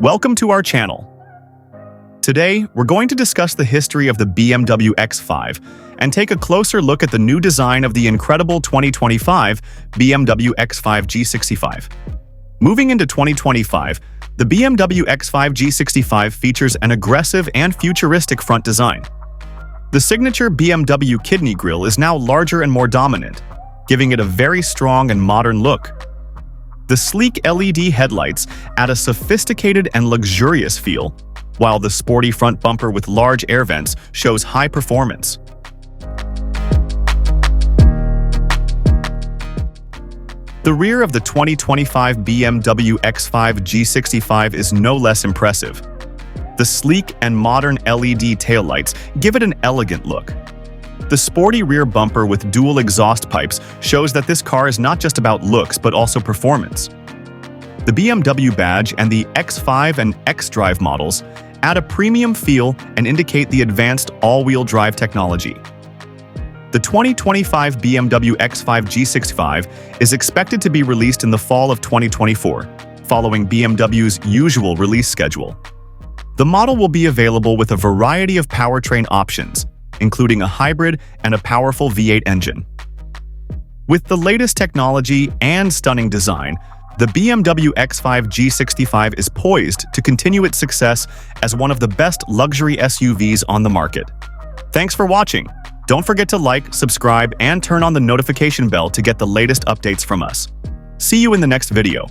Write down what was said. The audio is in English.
Welcome to our channel. Today, we're going to discuss the history of the BMW X5 and take a closer look at the new design of the incredible 2025 BMW X5 G65. Moving into 2025, the BMW X5 G65 features an aggressive and futuristic front design. The signature BMW kidney grille is now larger and more dominant, giving it a very strong and modern look. The sleek LED headlights add a sophisticated and luxurious feel, while the sporty front bumper with large air vents shows high performance. The rear of the 2025 BMW X5 G65 is no less impressive. The sleek and modern LED taillights give it an elegant look. The sporty rear bumper with dual exhaust pipes shows that this car is not just about looks but also performance. The BMW badge and the X5 and X-Drive models add a premium feel and indicate the advanced all-wheel drive technology. The 2025 BMW X5 G65 is expected to be released in the fall of 2024, following BMW's usual release schedule. The model will be available with a variety of powertrain options, including a hybrid and a powerful V8 engine. With the latest technology and stunning design, the BMW X5 G65 is poised to continue its success as one of the best luxury SUVs on the market. Thanks for watching. Don't forget to like, subscribe, and turn on the notification bell to get the latest updates from us. See you in the next video.